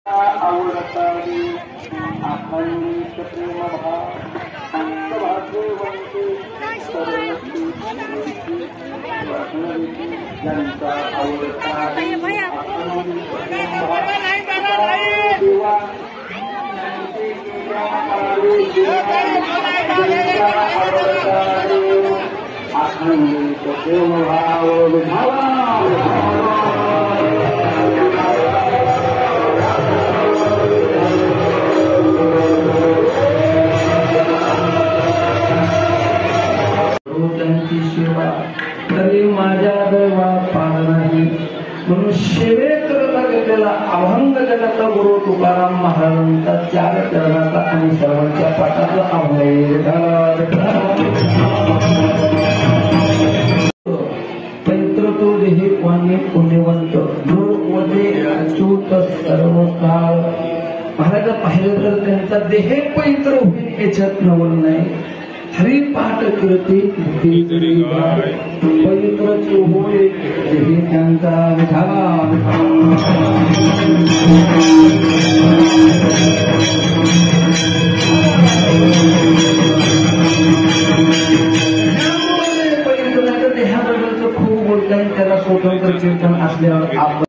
आवडतारी अखंडित प्रेम भाव भाग्यवंती सरस्वती ज्यांचा आवडतारी अखंडित प्रेम भाव देवा अखंडित प्रेम भाव तरी माझ्या देवा पार नाही म्हणून सेवेत गेलेला अभंग जगाचा गुरु तुकाराम महाराजांचा 4 चरणाचा आणि सर्वांच्या पाठाचा अभंग पवित्र तो देहे वाणी पुण्यवंत जो वदे अच्युत सर्व काळ महाराज पाहिलं तर त्यांचा देह पवित्र होईल याच्यात नवल नाही हरी पाठ करते पवित्र होय देही त्यांचा पवित्र देहाबद्दलचं खूप बोलतात त्याला स्वतंत्र कीर्तन असल्यावर